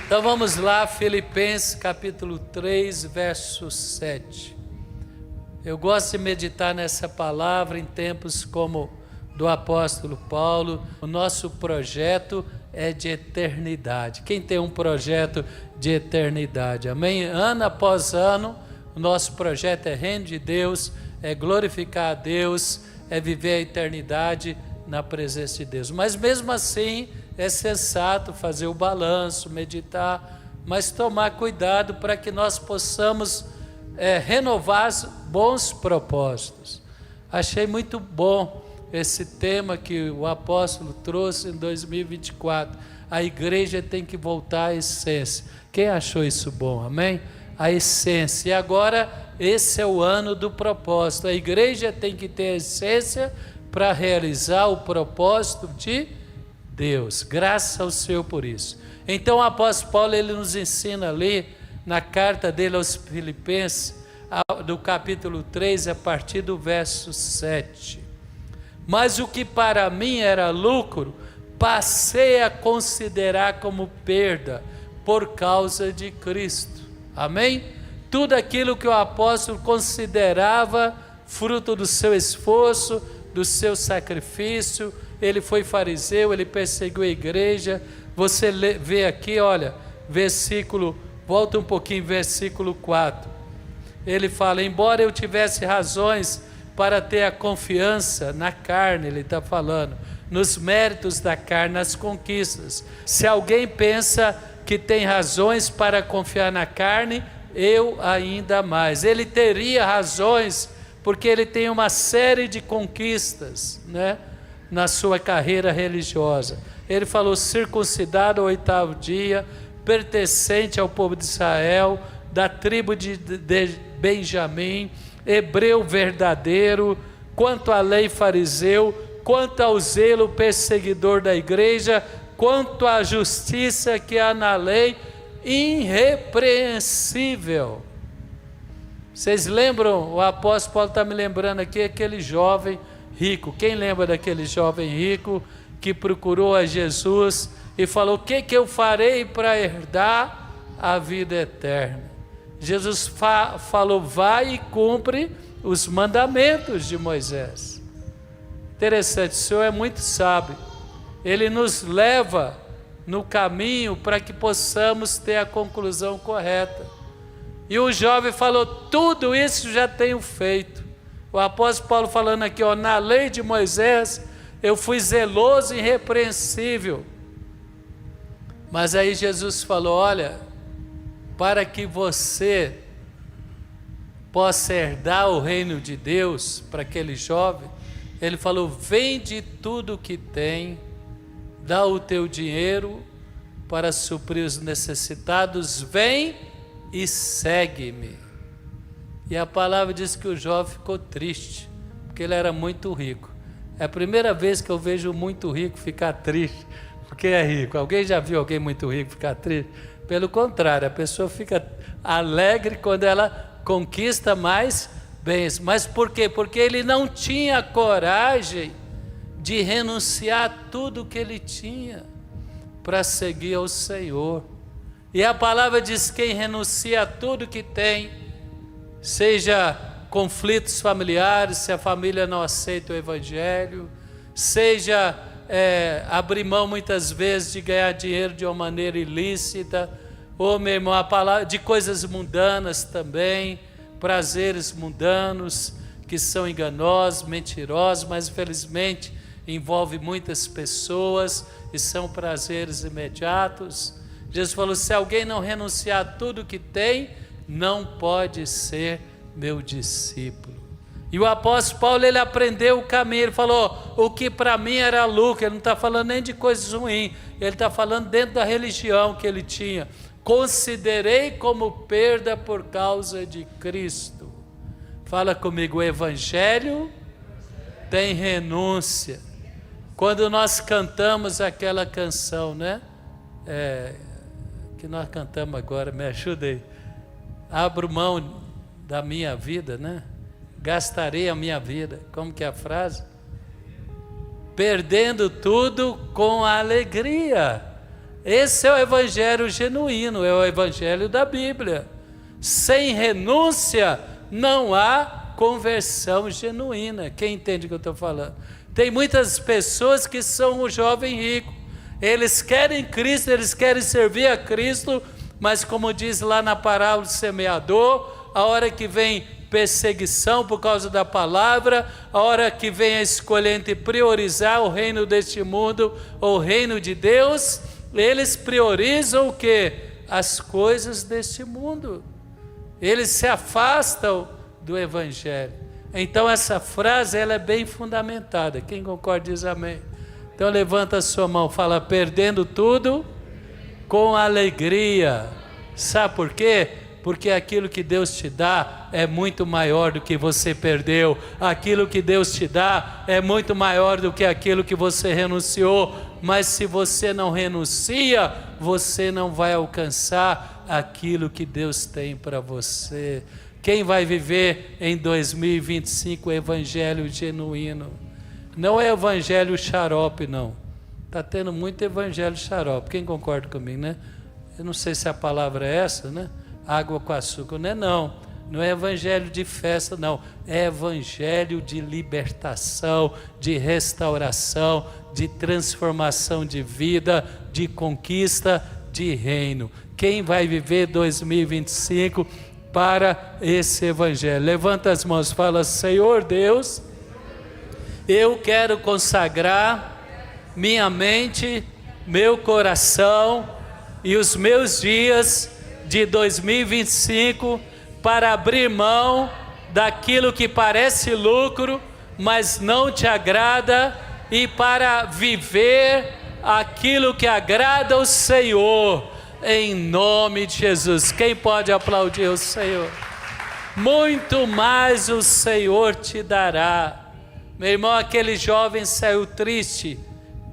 Então vamos lá, Filipenses capítulo 3, verso 7. Eu gosto de meditar nessa palavra em tempos como do apóstolo Paulo. O nosso projeto é de eternidade. Quem tem um projeto de eternidade? Amém? Ano após ano, o nosso projeto é reino de Deus, é glorificar a Deus, é viver a eternidade na presença de Deus. Mas mesmo assim, é sensato fazer o balanço, meditar, mas tomar cuidado para que nós possamos renovar bons propósitos. Achei muito bom esse tema que o apóstolo trouxe em 2024. A igreja tem que voltar à essência. Quem achou isso bom? Amém? A essência. E agora, esse é o ano do propósito. A igreja tem que ter a essência para realizar o propósito de Deus. Graças ao Senhor por isso. Então o apóstolo Paulo, ele nos ensina ali, na carta dele aos Filipenses, do capítulo 3, a partir do verso 7. Mas o que para mim era lucro, passei a considerar como perda, por causa de Cristo. Amém? Tudo aquilo que o apóstolo considerava fruto do seu esforço, do seu sacrifício. Ele foi fariseu, ele perseguiu a igreja. Você vê aqui, olha, versículo, volta um pouquinho, versículo 4. Ele fala, embora eu tivesse razões para ter a confiança na carne, ele está falando, nos méritos da carne, nas conquistas. Se alguém pensa que tem razões para confiar na carne, eu ainda mais. Ele teria razões, porque ele tem uma série de conquistas, né, na sua carreira religiosa. Ele falou, circuncidado ao 8º dia, pertencente ao povo de Israel, da tribo de Benjamim, hebreu verdadeiro, quanto à lei fariseu, quanto ao zelo perseguidor da igreja, quanto à justiça que há na lei, irrepreensível. Vocês lembram, o apóstolo Paulo está me lembrando aqui, aquele jovem rico. Quem lembra daquele jovem rico que procurou a Jesus e falou, o que eu farei para herdar a vida eterna? Jesus falou, vai e cumpre os mandamentos de Moisés. Interessante, o Senhor é muito sábio. Ele nos leva no caminho para que possamos ter a conclusão correta. E o jovem falou, tudo isso já tenho feito. O apóstolo Paulo falando aqui, ó, na lei de Moisés, eu fui zeloso e irrepreensível. Mas aí Jesus falou, olha, para que você possa herdar o reino de Deus, para aquele jovem, ele falou, vende tudo o que tem, dá o teu dinheiro para suprir os necessitados, vem e segue-me. E a palavra diz que o jovem ficou triste, porque ele era muito rico. É a primeira vez que eu vejo muito rico ficar triste, porque é rico. Alguém já viu alguém muito rico ficar triste? Pelo contrário, a pessoa fica alegre quando ela conquista mais bens. Mas por quê? Porque ele não tinha coragem de renunciar a tudo que ele tinha para seguir ao Senhor. E a palavra diz, quem renuncia a tudo que tem, seja conflitos familiares, se a família não aceita o evangelho, seja abrir mão muitas vezes de ganhar dinheiro de uma maneira ilícita, ou meu irmão, a palavra de coisas mundanas também, prazeres mundanos que são enganosos, mentirosos, mas infelizmente envolve muitas pessoas e são prazeres imediatos. Jesus falou, se alguém não renunciar a tudo que tem, não pode ser meu discípulo. E o apóstolo Paulo, ele aprendeu o caminho, ele falou, o que para mim era lucro, ele não está falando nem de coisas ruins, ele está falando dentro da religião que ele tinha, considerei como perda por causa de Cristo. Fala comigo, o evangelho tem renúncia. Quando nós cantamos aquela canção, né, que nós cantamos agora, me ajuda aí, abro mão da minha vida, né? Gastarei a minha vida. Como que é a frase? Perdendo tudo com alegria. Esse é o evangelho genuíno, é o evangelho da Bíblia. Sem renúncia não há conversão genuína. Quem entende o que eu estou falando? Tem muitas pessoas que são o jovem rico. Eles querem Cristo, eles querem servir a Cristo, mas como diz lá na parábola do semeador, a hora que vem perseguição por causa da palavra, a hora que vem a escolha entre priorizar o reino deste mundo ou o reino de Deus, eles priorizam o quê? As coisas deste mundo. Eles se afastam do evangelho. Então essa frase ela é bem fundamentada. Quem concorda diz amém. Então levanta a sua mão, fala: perdendo tudo com alegria. Sabe por quê? Porque aquilo que Deus te dá é muito maior do que você perdeu. Aquilo que Deus te dá é muito maior do que aquilo que você renunciou. Mas se você não renuncia, você não vai alcançar aquilo que Deus tem para você. Quem vai viver em 2025 o evangelho genuíno? Não é evangelho xarope, não. Está tendo muito evangelho xarope. Quem concorda comigo, né? Eu não sei se a palavra é essa, né? Água com açúcar. Não é não. Não é evangelho de festa, não. É evangelho de libertação, de restauração, de transformação de vida, de conquista, de reino. Quem vai viver 2025 para esse evangelho? Levanta as mãos, fala: Senhor Deus, eu quero consagrar minha mente, meu coração e os meus dias de 2025 para abrir mão daquilo que parece lucro, mas não te agrada, e para viver aquilo que agrada ao Senhor, em nome de Jesus. Quem pode aplaudir o Senhor? Muito mais o Senhor te dará. Meu irmão, aquele jovem saiu triste,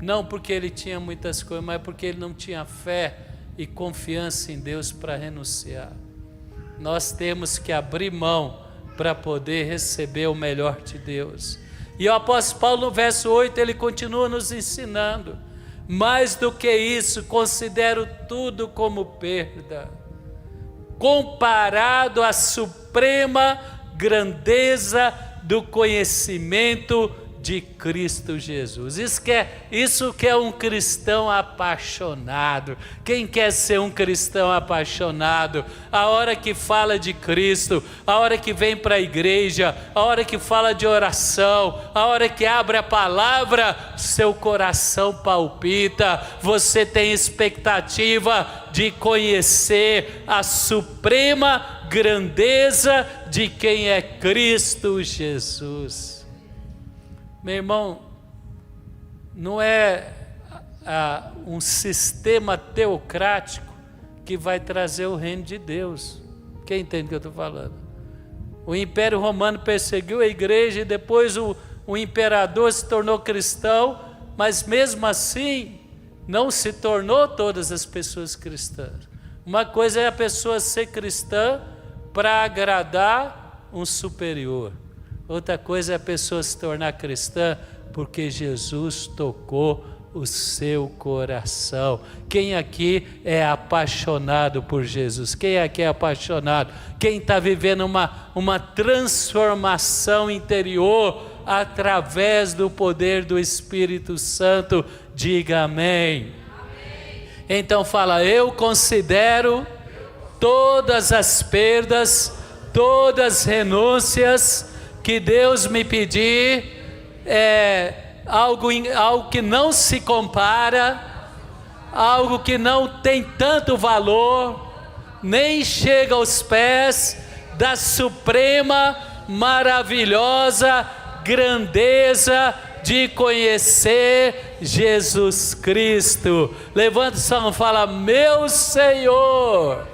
não porque ele tinha muitas coisas, mas porque ele não tinha fé e confiança em Deus para renunciar. Nós temos que abrir mão para poder receber o melhor de Deus. E o apóstolo Paulo, no verso 8, ele continua nos ensinando: mais do que isso, considero tudo como perda, comparado à suprema grandeza do conhecimento de Cristo Jesus. Isso que é um cristão apaixonado. Quem quer ser um cristão apaixonado? A hora que fala de Cristo, a hora que vem para a igreja, a hora que fala de oração, a hora que abre a palavra, seu coração palpita, você tem expectativa de conhecer a suprema grandeza de quem é Cristo Jesus. Meu irmão, não é um sistema teocrático que vai trazer o reino de Deus. Quem entende o que eu estou falando? O Império Romano perseguiu a igreja e depois o imperador se tornou cristão, mas mesmo assim não se tornou todas as pessoas cristãs. Uma coisa é a pessoa ser cristã para agradar um superior. Outra coisa é a pessoa se tornar cristã porque Jesus tocou o seu coração. Quem aqui é apaixonado por Jesus? Quem aqui é apaixonado? Quem está vivendo uma transformação interior através do poder do Espírito Santo? Diga amém. Amém. Então fala: eu considero todas as perdas, todas as renúncias que Deus me pedir, algo que não se compara, algo que não tem tanto valor, nem chega aos pés da suprema, maravilhosa grandeza de conhecer Jesus Cristo. Levanta sua mão e fala: meu Senhor,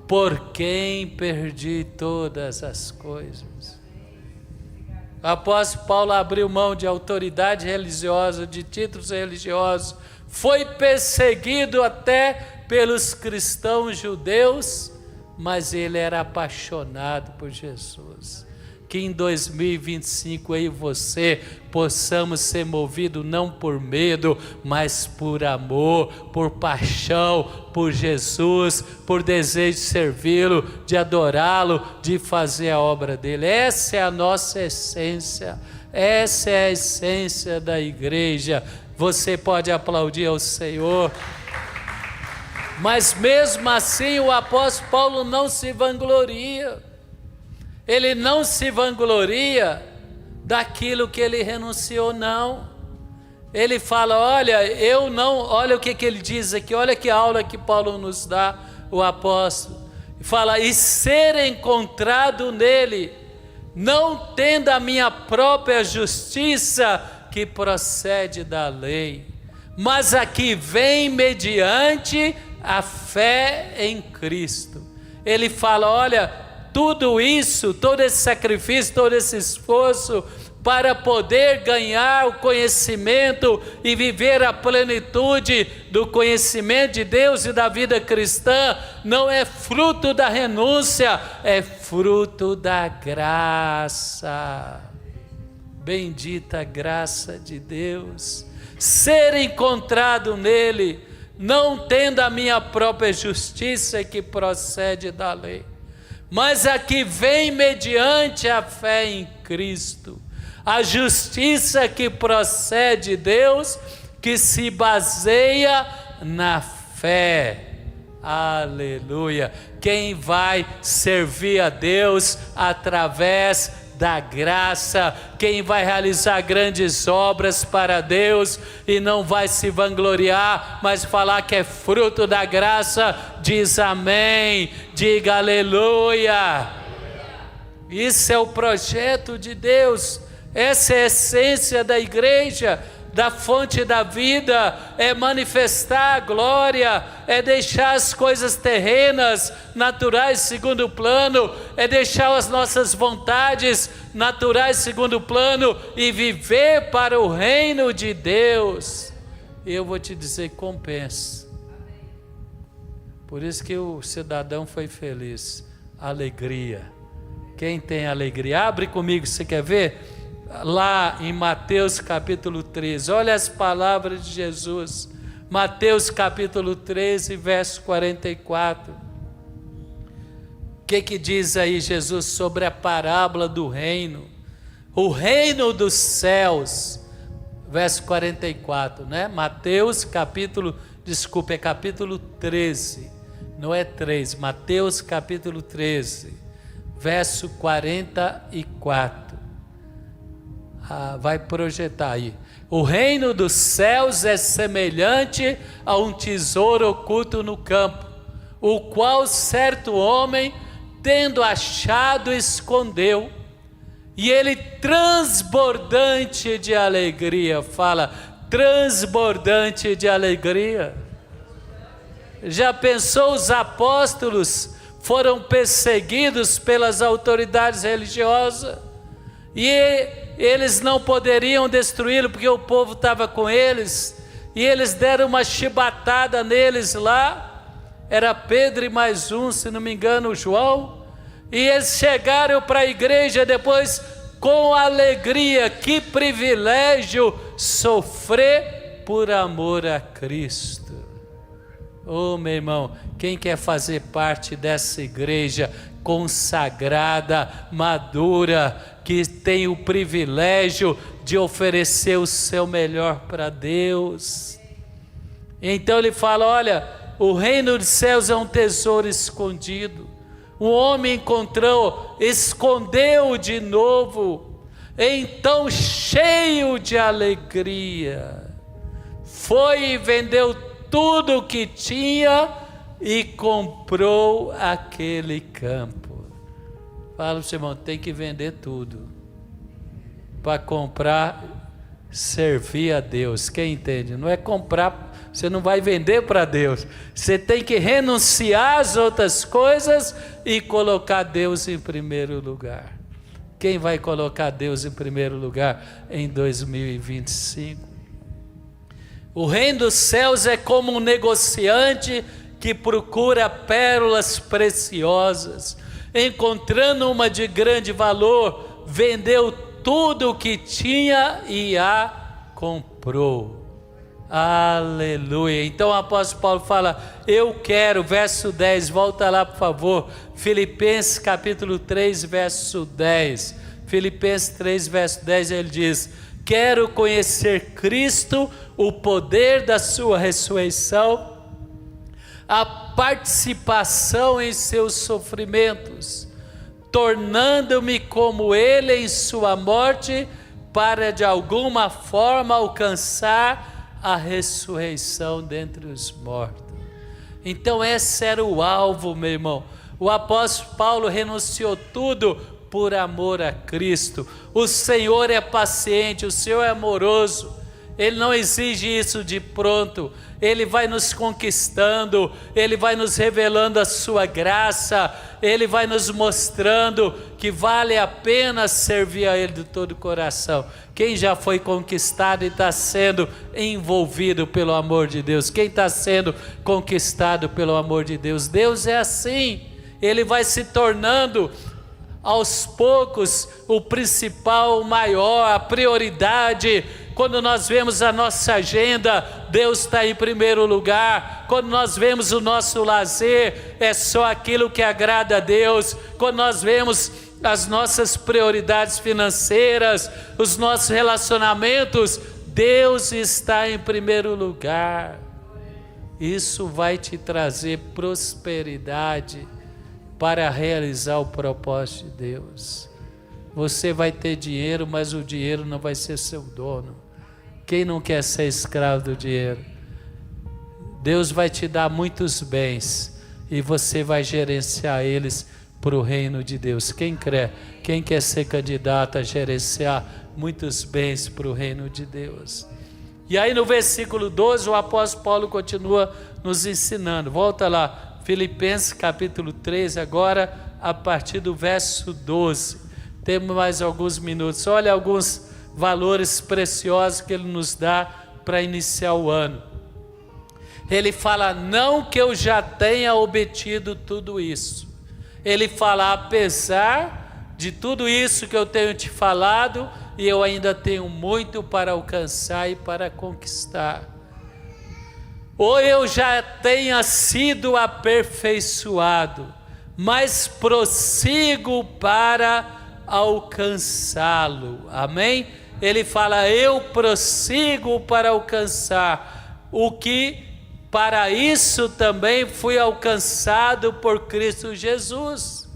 por quem perdi todas as coisas. O apóstolo Paulo abriu mão de autoridade religiosa, de títulos religiosos, foi perseguido até pelos cristãos judeus, mas ele era apaixonado por Jesus. que em 2025 eu e você possamos ser movidos não por medo, mas por amor, por paixão, por Jesus, por desejo de servi-lo, de adorá-lo, de fazer a obra dele. Essa é a nossa essência, essa é a essência da igreja. Você pode aplaudir ao Senhor. Mas mesmo assim o apóstolo Paulo não se vangloria. Ele não se vangloria daquilo que ele renunciou, não. Ele fala, olha, eu não, olha o que ele diz aqui, olha que aula que Paulo nos dá, o apóstolo. Fala, e ser encontrado nele, não tendo a minha própria justiça que procede da lei, mas a que vem mediante a fé em Cristo. Ele fala, olha, tudo isso, todo esse sacrifício, todo esse esforço para poder ganhar o conhecimento e viver a plenitude do conhecimento de Deus e da vida cristã, não é fruto da renúncia, é fruto da graça. Bendita a graça de Deus. Ser encontrado nele, não tendo a minha própria justiça que procede da lei, mas a que vem mediante a fé em Cristo, a justiça que procede de Deus, que se baseia na fé. Aleluia! Quem vai servir a Deus através da graça, quem vai realizar grandes obras para Deus e não vai se vangloriar, mas falar que é fruto da graça, diz amém, diga aleluia. Isso é o projeto de Deus, essa é a essência da igreja, da fonte da vida, é manifestar a glória, é deixar as coisas terrenas, naturais, segundo plano, é deixar as nossas vontades naturais, segundo plano, e viver para o reino de Deus. Eu vou te dizer, compensa. Por isso que o cidadão foi feliz. Alegria. Quem tem alegria? Abre comigo, você quer ver? Lá em Mateus capítulo 13, olha as palavras de Jesus, Mateus capítulo 13, verso 44, o que diz aí Jesus sobre a parábola do reino, o reino dos céus, verso 44, né? Mateus capítulo 13, não é 3, Mateus capítulo 13, verso 44, vai projetar aí. O reino dos céus é semelhante a um tesouro oculto no campo, o qual certo homem, tendo achado, escondeu, e ele transbordante de alegria, fala, transbordante de alegria. Já pensou, os apóstolos foram perseguidos pelas autoridades religiosas, e eles não poderiam destruí-lo porque o povo estava com eles, e eles deram uma chibatada neles lá, era Pedro e mais um, se não me engano, João, e eles chegaram para a igreja depois com alegria. Que privilégio sofrer por amor a Cristo. Oh, meu irmão, quem quer fazer parte dessa igreja consagrada, madura, que tem o privilégio de oferecer o seu melhor para Deus? Então ele fala, olha, o reino dos céus é um tesouro escondido, o homem encontrou, escondeu de novo, então cheio de alegria, foi e vendeu tudo o que tinha e comprou aquele campo. Fala, irmão, tem que vender tudo para comprar, servir a Deus. Quem entende? Não é comprar, você não vai vender para Deus, você tem que renunciar às outras coisas e colocar Deus em primeiro lugar. Quem vai colocar Deus em primeiro lugar em 2025? O reino dos céus é como um negociante que procura pérolas preciosas, encontrando uma de grande valor, vendeu tudo o que tinha e a comprou. Aleluia. Então o apóstolo Paulo fala: eu quero, verso 10, volta lá por favor, Filipenses capítulo 3, verso 10. Filipenses 3, verso 10, ele diz: quero conhecer Cristo, o poder da sua ressurreição, a participação em seus sofrimentos, tornando-me como ele em sua morte, para de alguma forma alcançar a ressurreição dentre os mortos. Então esse era o alvo, meu irmão. O apóstolo Paulo renunciou tudo por amor a Cristo. O Senhor é paciente, o Senhor é amoroso. Ele não exige isso de pronto. Ele vai nos conquistando, Ele vai nos revelando a sua graça, Ele vai nos mostrando que vale a pena servir a Ele de todo o coração. Quem já foi conquistado e está sendo envolvido pelo amor de Deus? Quem está sendo conquistado pelo amor de Deus? Deus é assim, Ele vai se tornando aos poucos o principal, o maior, a prioridade. Quando nós vemos a nossa agenda, Deus está em primeiro lugar. Quando nós vemos o nosso lazer, é só aquilo que agrada a Deus. Quando nós vemos as nossas prioridades financeiras, os nossos relacionamentos, Deus está em primeiro lugar. Isso vai te trazer prosperidade para realizar o propósito de Deus. Você vai ter dinheiro, mas o dinheiro não vai ser seu dono. Quem não quer ser escravo do dinheiro? Deus vai te dar muitos bens e você vai gerenciar eles para o reino de Deus. Quem crê? Quem quer ser candidato a gerenciar muitos bens para o reino de Deus? E aí no versículo 12 o apóstolo Paulo continua nos ensinando. Volta lá, Filipenses capítulo 3, agora a partir do verso 12. Temos mais alguns minutos. Olha alguns valores preciosos que ele nos dá para iniciar o ano. Ele fala: não que eu já tenha obtido tudo isso. Ele fala: apesar de tudo isso que eu tenho te falado, e eu ainda tenho muito para alcançar e para conquistar. Ou eu já tenha sido aperfeiçoado, mas prossigo para alcançá-lo. Amém? Ele fala: eu prossigo para alcançar o que para isso também fui alcançado por Cristo Jesus.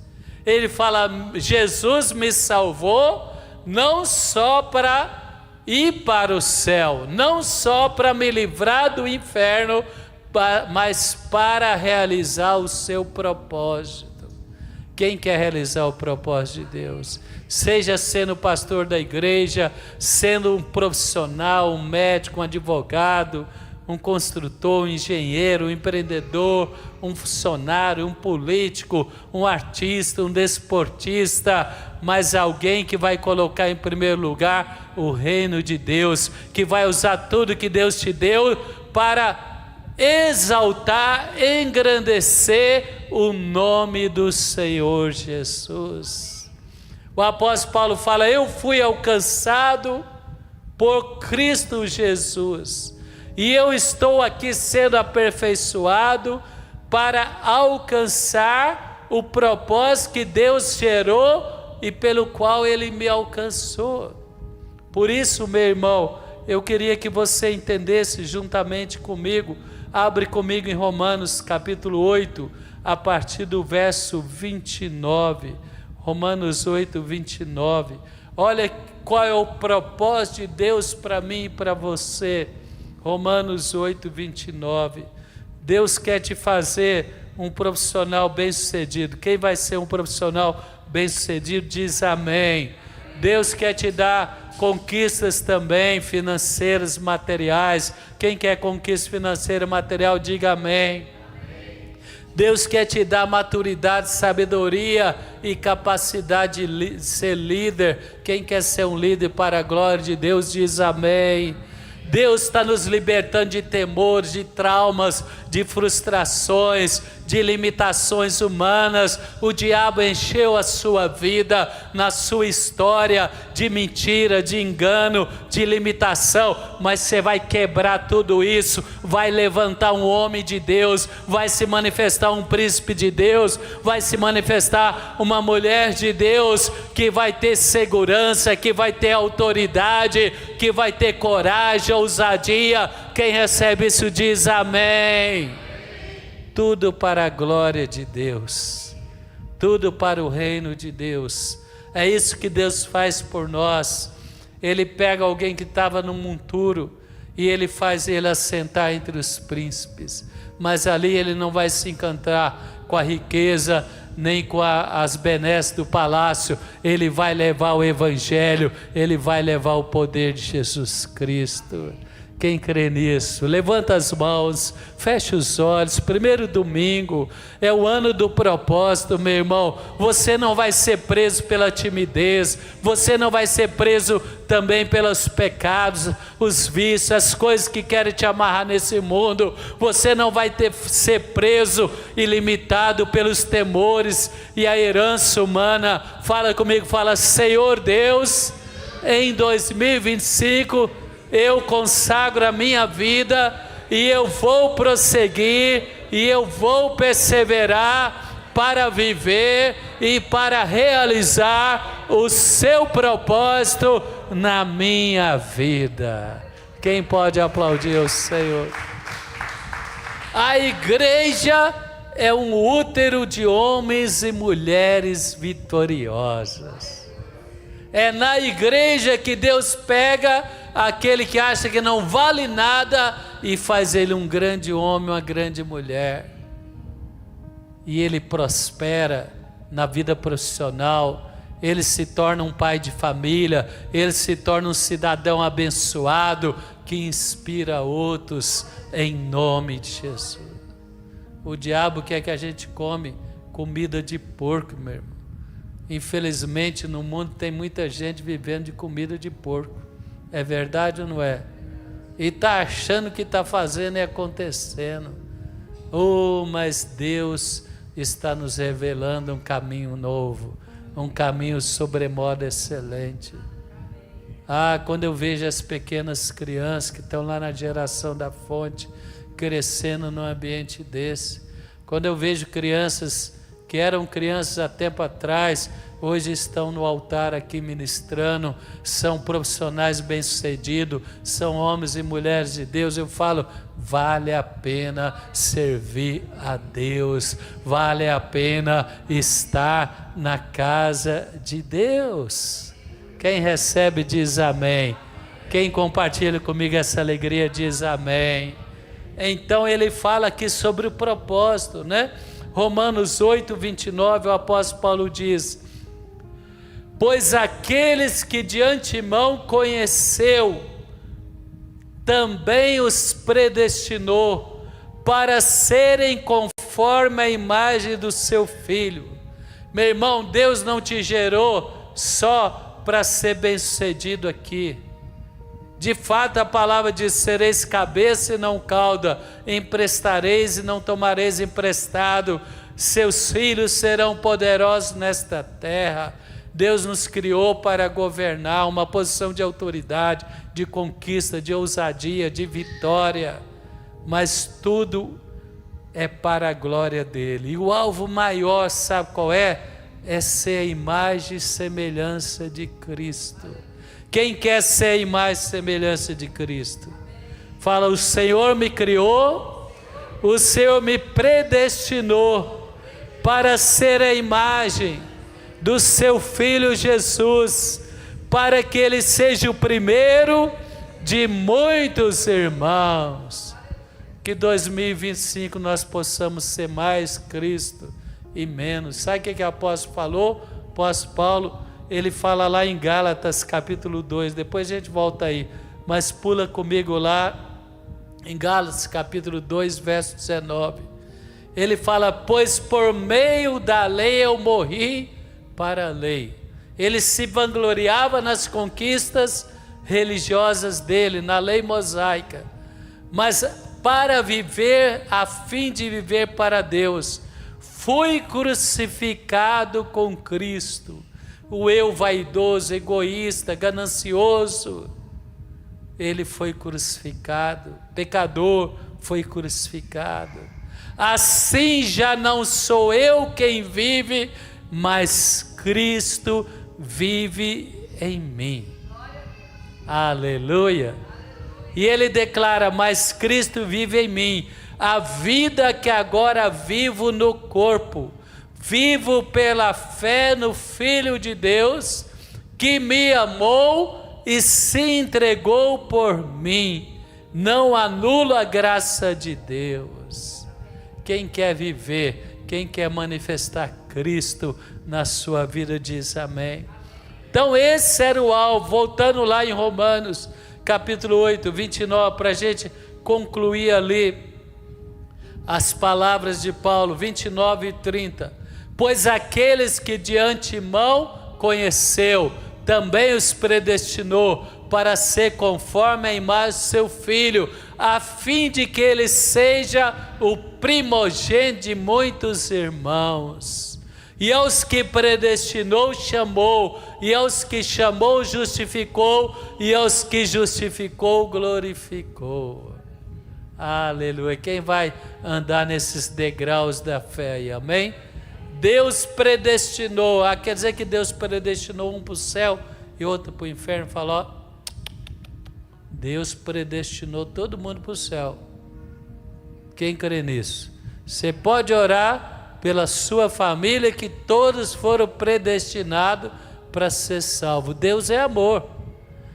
Ele fala: Jesus me salvou não só para ir para o céu, não só para me livrar do inferno, mas para realizar o seu propósito. Quem quer realizar o propósito de Deus? Seja sendo pastor da igreja, sendo um profissional, um médico, um advogado, um construtor, um engenheiro, um empreendedor, um funcionário, um político, um artista, um desportista, mas alguém que vai colocar em primeiro lugar o reino de Deus, que vai usar tudo que Deus te deu para exaltar, engrandecer o nome do Senhor Jesus. O apóstolo Paulo fala: eu fui alcançado por Cristo Jesus, e eu estou aqui sendo aperfeiçoado para alcançar o propósito que Deus gerou e pelo qual Ele me alcançou. Por isso, meu irmão, eu queria que você entendesse juntamente comigo. Abre comigo em Romanos capítulo 8, a partir do verso 29. Romanos 8, 29. Olha qual é o propósito de Deus para mim e para você. Romanos 8, 29. Deus quer te fazer um profissional bem-sucedido. Quem vai ser um profissional bem-sucedido diz amém. Deus quer te dar conquistas também, financeiras, materiais. Quem quer conquista financeira, material, diga amém. Deus quer te dar maturidade, sabedoria e capacidade de ser líder. Quem quer ser um líder para a glória de Deus diz amém. Deus está nos libertando de temores, de traumas, de frustrações, de limitações humanas. O diabo encheu a sua vida, na sua história, de mentira, de engano, de limitação, mas você vai quebrar tudo isso, vai levantar um homem de Deus, vai se manifestar um príncipe de Deus, vai se manifestar uma mulher de Deus, que vai ter segurança, que vai ter autoridade, que vai ter coragem, ousadia. Quem recebe isso diz amém. Tudo para a glória de Deus, tudo para o reino de Deus. É isso que Deus faz por nós. Ele pega alguém que estava no monturo e Ele faz ele assentar entre os príncipes, mas ali ele não vai se encantar com a riqueza, nem com as benesses do palácio. Ele vai levar o evangelho, ele vai levar o poder de Jesus Cristo. Quem crê nisso, levanta as mãos, fecha os olhos. Primeiro domingo, é o ano do propósito, meu irmão. Você não vai ser preso pela timidez, você não vai ser preso também pelos pecados, os vícios, as coisas que querem te amarrar nesse mundo. Você não vai ser preso e limitado pelos temores e a herança humana. Fala comigo, fala: Senhor Deus, em 2025, eu consagro a minha vida e eu vou prosseguir e eu vou perseverar para viver e para realizar o seu propósito na minha vida. Quem pode aplaudir o Senhor? A igreja é um útero de homens e mulheres vitoriosas. É na igreja que Deus pega aquele que acha que não vale nada e faz ele um grande homem, uma grande mulher. E ele prospera na vida profissional, ele se torna um pai de família, ele se torna um cidadão abençoado que inspira outros em nome de Jesus. O diabo quer que a gente come comida de porco, meu irmão. Infelizmente no mundo tem muita gente vivendo de comida de porco. É verdade ou não é? E está achando que está fazendo e acontecendo. Oh, mas Deus está nos revelando um caminho novo, um caminho sobremodo excelente. Quando eu vejo as pequenas crianças que estão lá na geração da fonte, crescendo num ambiente desse, quando eu vejo crianças que eram crianças há tempo atrás, hoje estão no altar aqui ministrando, são profissionais bem-sucedidos, são homens e mulheres de Deus, eu falo, vale a pena servir a Deus, vale a pena estar na casa de Deus. Quem recebe diz amém. Quem compartilha comigo essa alegria diz amém. Então ele fala aqui sobre o propósito, né? Romanos 8, 29, o apóstolo Paulo diz: pois aqueles que de antemão conheceu, também os predestinou para serem conforme a imagem do seu Filho. Meu irmão, Deus não te gerou só para ser bem-sucedido aqui. De fato a palavra diz: sereis cabeça e não cauda, emprestareis e não tomareis emprestado, seus filhos serão poderosos nesta terra. Deus nos criou para governar, uma posição de autoridade, de conquista, de ousadia, de vitória, mas tudo é para a glória dele. E o alvo maior, sabe qual é? É ser a imagem e semelhança de Cristo. Quem quer ser a imagem e semelhança de Cristo? Fala: o Senhor me criou, o Senhor me predestinou para ser a imagem do seu Filho Jesus, para que ele seja o primeiro de muitos irmãos. Que 2025 nós possamos ser mais Cristo e menos. Sabe o que o apóstolo falou? O apóstolo Paulo, ele fala lá em Gálatas capítulo 2, depois a gente volta aí, mas pula comigo lá em Gálatas capítulo 2, verso 19. Ele fala: pois por meio da lei eu morri para a lei. Ele se vangloriava nas conquistas religiosas dele, na lei mosaica, mas para viver, a fim de viver para Deus, fui crucificado com Cristo. O eu vaidoso, egoísta, ganancioso, ele foi crucificado. Pecador foi crucificado. Assim já não sou eu quem vive, mas Cristo vive em mim. Aleluia. E ele declara: mas Cristo vive em mim. A vida que agora vivo no corpo, vivo pela fé no Filho de Deus, que me amou e se entregou por mim. Não anulo a graça de Deus. Quem quer viver, quem quer manifestar Cristo na sua vida, diz amém. Então esse era o alvo. Voltando lá em Romanos capítulo 8, 29, para a gente concluir ali as palavras de Paulo, 29 e 30. Pois aqueles que de antemão conheceu, também os predestinou para ser conforme a imagem do seu Filho, a fim de que ele seja o primogênito de muitos irmãos. E aos que predestinou, chamou, e aos que chamou, justificou, e aos que justificou, glorificou. Aleluia. Quem vai andar nesses degraus da fé aí, amém? Deus predestinou, quer dizer que Deus predestinou um para o céu e outro para o inferno. Falou, ó, Deus predestinou todo mundo para o céu. Quem crê nisso? Você pode orar pela sua família, que todos foram predestinados para ser salvos. Deus é amor.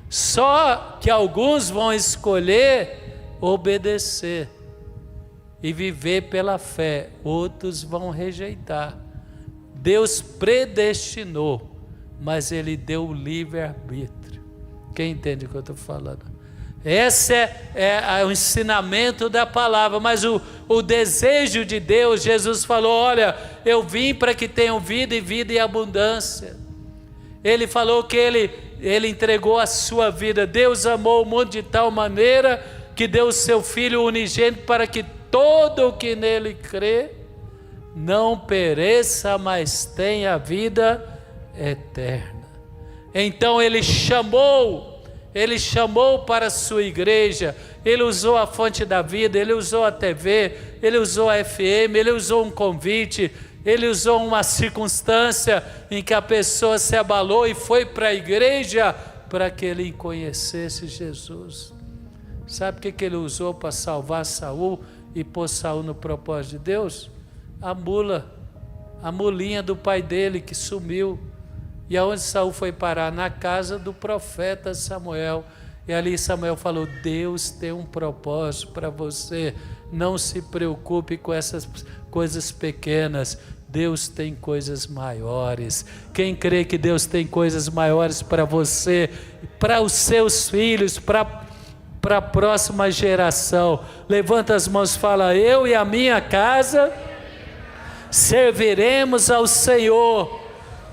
Só que alguns vão escolher obedecer e viver pela fé, outros vão rejeitar. Deus predestinou, mas ele deu o livre-arbítrio. Quem entende o que eu estou falando? Esse é o ensinamento da palavra. Mas o desejo de Deus, Jesus falou, olha, eu vim para que tenham vida e vida em abundância. Ele falou que ele entregou a sua vida. Deus amou o mundo de tal maneira que deu o seu Filho unigênito para que todo o que nele crê não pereça, mas tenha vida eterna. Então ele chamou para a sua igreja, ele usou a Fonte da Vida, ele usou a TV, ele usou a FM, ele usou um convite, ele usou uma circunstância em que a pessoa se abalou e foi para a igreja para que ele conhecesse Jesus. Sabe o que ele usou para salvar Saul e pôr Saul no propósito de Deus? A mulinha do pai dele que sumiu. E aonde Saul foi parar? Na casa do profeta Samuel. E ali Samuel falou, Deus tem um propósito para você, não se preocupe com essas coisas pequenas, Deus tem coisas maiores. Quem crê que Deus tem coisas maiores para você, para os seus filhos, para a próxima geração, levanta as mãos e fala, eu e a minha casa serviremos ao Senhor.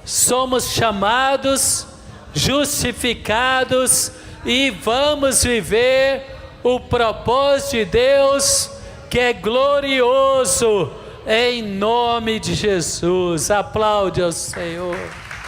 Somos chamados, justificados e vamos viver o propósito de Deus, que é glorioso, em nome de Jesus. Aplaude ao Senhor.